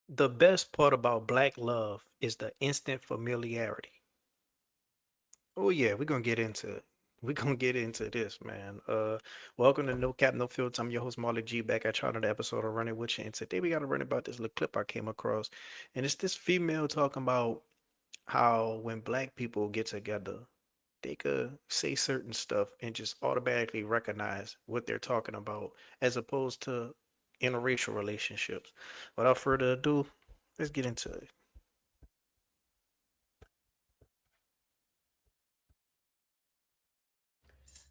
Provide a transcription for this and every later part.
The best part about black love is the instant familiarity. Oh yeah, we're gonna get into it. We're gonna get into this, man. Welcome to No Cap, No Filter. I'm your host Marley G back at y'all another episode of Running With You. And today we gotta run about this little clip I came across. And it's this female talking about how when black people get together, they could say certain stuff and just automatically recognize what they're talking about, as opposed to interracial relationships. Without further ado, let's get into it.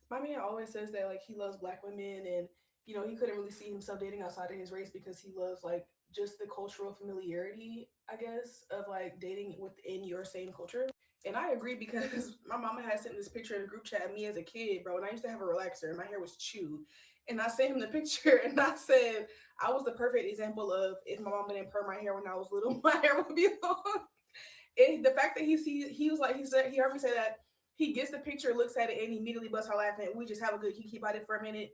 My man always says that like he loves black women and he couldn't really see himself dating outside of his race because he loves like just the cultural familiarity, I guess, of like dating within your same culture. And I agree because my mama had sent this picture in a group chat of me as a kid, bro, and I used to have a relaxer and my hair was chewed. And I sent him the picture and I said I was the perfect example of if my mama didn't perm my hair when I was little, my hair would be long. The fact that he was like he heard me say that he gets the picture, looks at it, and immediately busts out laughing. We just have a good kiki about it for a minute.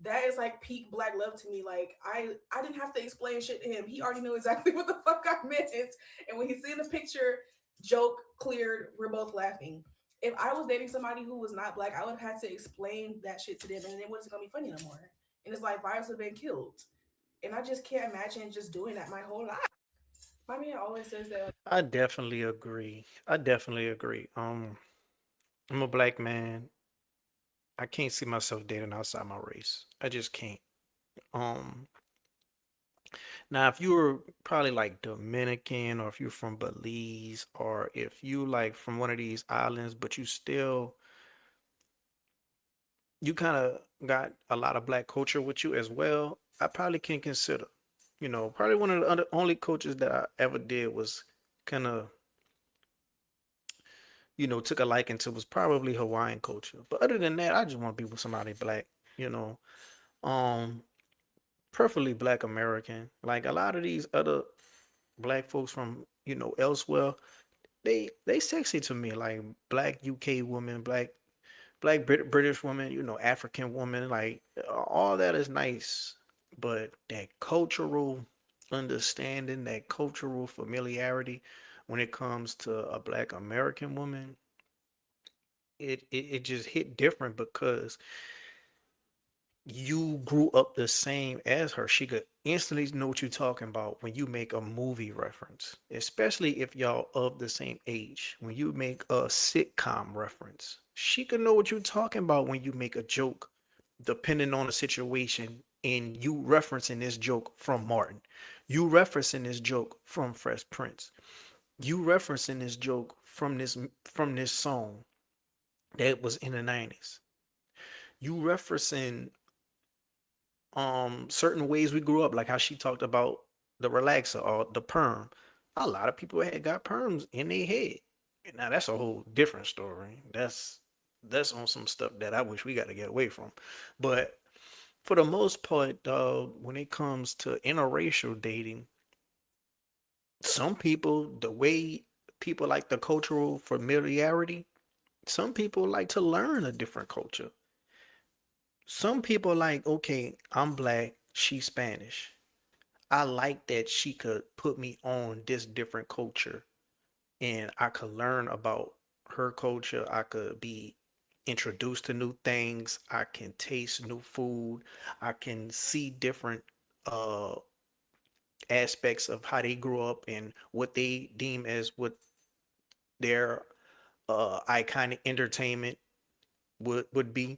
That is like peak black love to me. Like I didn't have to explain shit to him. He already knew exactly what the fuck I meant. And when he seen the picture, joke cleared. We're both laughing. If I was dating somebody who was not black, I would have had to explain that shit to them, and it wasn't gonna be funny no more. And it's like vibes have been killed. And I just can't imagine just doing that my whole life. My man always says that. I definitely agree. I definitely agree. I'm a black man. I can't see myself dating outside my race. I just can't. Um, Now if you were probably like Dominican, or if you're from Belize, or if you like from one of these islands, but you kind of got a lot of black culture with you as well, I probably can consider. Probably one of the only cultures that I ever did was kind of, took a liking to, was probably Hawaiian culture. But other than that, I just want to be with somebody black, you know. Um, Preferably black American. Like a lot of these other black folks from, elsewhere, they sexy to me. Like black UK woman, British woman, African woman, like all that is nice. But that cultural understanding, that cultural familiarity when it comes to a black American woman, it just hit different because you grew up the same as her. She could instantly know what you're talking about when you make a movie reference, especially if y'all of the same age. When you make a sitcom reference, she could know what you're talking about when you make a joke, depending on the situation. And you referencing this joke from Martin, you referencing this joke from Fresh Prince, you referencing this joke from this song that was in the 90s. You referencing certain ways we grew up, like how she talked about the relaxer or the perm. A lot of people had got perms in their head. Now that's a whole different story. That's on some stuff that I wish we got to get away from. But for the most part, when it comes to interracial dating, some people, the way people like the cultural familiarity, some people like to learn a different culture. Some people like, okay, I'm black, she's Spanish. I like that she could put me on this different culture and I could learn about her culture. I could be introduced to new things. I can taste new food. I can see different uh aspects of how they grew up and what they deem as what their iconic entertainment would be,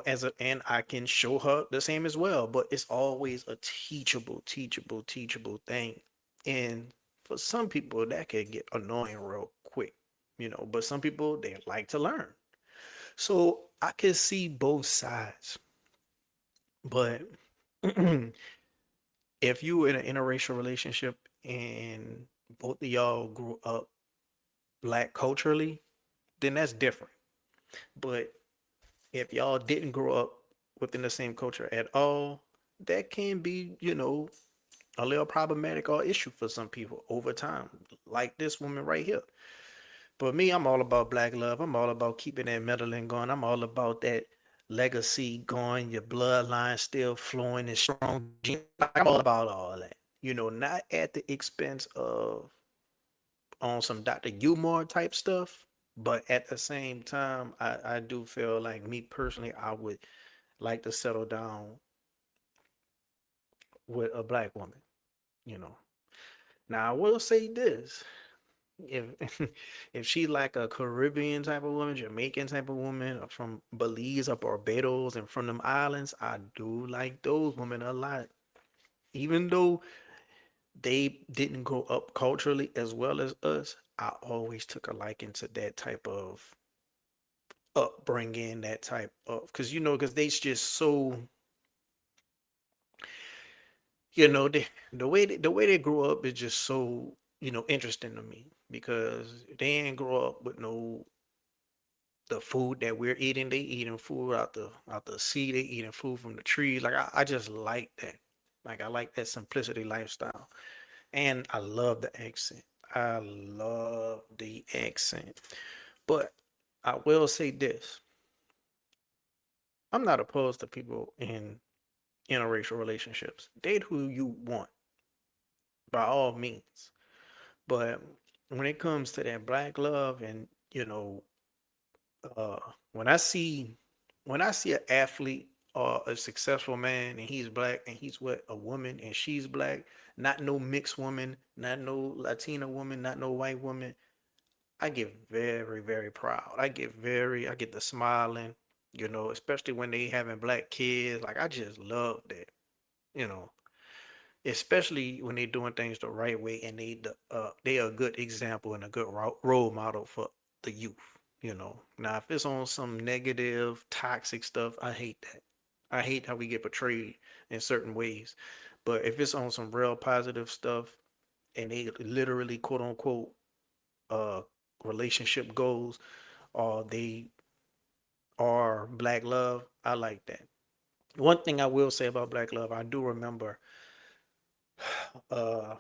as a and I can show her the same as well. But it's always a teachable thing. And for some people that could get annoying real quick, but some people they like to learn. So I can see both sides. But if you in an interracial relationship and both of y'all grew up black culturally, then that's different. But if y'all didn't grow up within the same culture at all, that can be, a little problematic or issue for some people over time, like this woman right here. But me, I'm all about black love. I'm all about keeping that meddling going. I'm all about that legacy going, your bloodline still flowing and strong genes. Like, I'm all about all that. not at the expense of on some Dr. Umar type stuff, but at the same time, I do feel like me personally, I would like to settle down with a black woman, you know. Now I will say this. If if she like a Caribbean type of woman, Jamaican type of woman, or from Belize or Barbados and from them islands, I do like those women a lot. Even though they didn't grow up culturally as well as us, I always took a liking to that type of upbringing, that type of because because they just so the way they grew up is just so interesting to me because they didn't grow up with no the food that we're eating. They eating food out the sea. They eating food from the trees. Like I just like that. Like I like that simplicity lifestyle. And I love the accent. I love the accent. But I will say this. I'm not opposed to people in interracial relationships. Date who you want, by all means. But when it comes to that black love and, uh when I see when I see an athlete or a successful man and he's black and he's with a woman and she's black, not no mixed woman, not no Latina woman, not no white woman, I get very, very proud. I get the smiling, especially when they having black kids. Like I just love that, you know, especially when they doing things the right way and they are a good example and a good role model for the youth. Now if it's on some negative, toxic stuff, I hate that. I hate how we get portrayed in certain ways. But if it's on some real positive stuff and they literally quote unquote uh relationship goals or they are black love, I like that. One thing I will say about black love, I do remember uh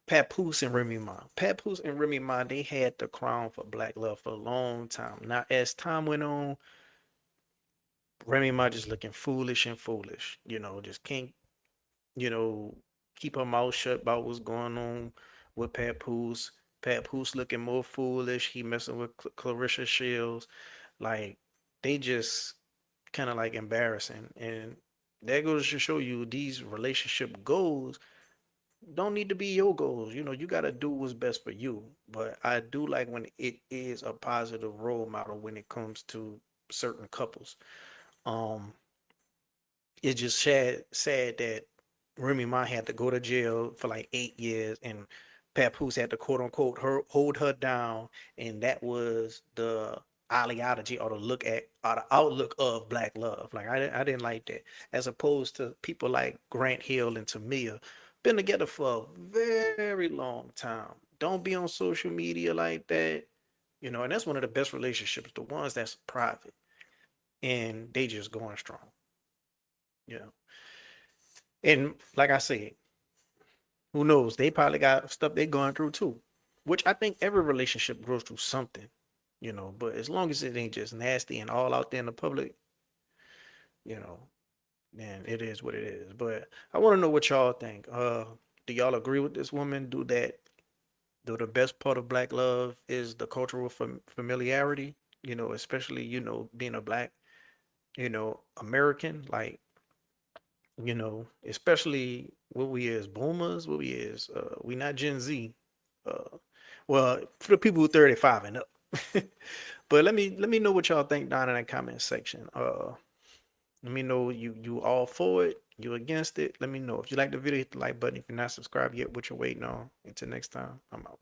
Papoose and Remy Ma. Papoose and Remy Ma, they had the crown for black love for a long time. Now as time went on, Remy Ma just looking foolish and foolish, just can't, you know, keep her mouth shut about what's going on with Papoose. Papoose looking more foolish. He messing with Clarissa Shields. Like they just kind of like embarrassing. And that goes to show you these relationship goals don't need to be your goals. You got to do what's best for you. But I do like when it is a positive role model when it comes to certain couples. Um, it's just sad that Remy Ma had to go to jail for like 8 years, and Papoose had to quote unquote hold her down, and that was the ideology or the outlook of black love. Like I didn't like that, as opposed to people like Grant Hill and Tamia, been together for a very long time. Don't be on social media like that, and that's one of the best relationships, the ones that's private and they just going strong. Yeah. And like I said, who knows? They probably got stuff they going through too, which I think every relationship goes through something, But as long as it ain't just nasty and all out there in the public, you know, then it is what it is. But I want to know what y'all think. Do y'all agree with this woman? Do the best part of black love is the cultural familiarity? Especially being a black, American, like especially what we is boomers, what we is, we not Gen Z. Uh, well, for the people who 35 and up. But let me know what y'all think down in the comment section. Let me know you all for it, you against it. Let me know. If you like the video, hit the like button. If you're not subscribed yet, what you're waiting on. Until next time, I'm out.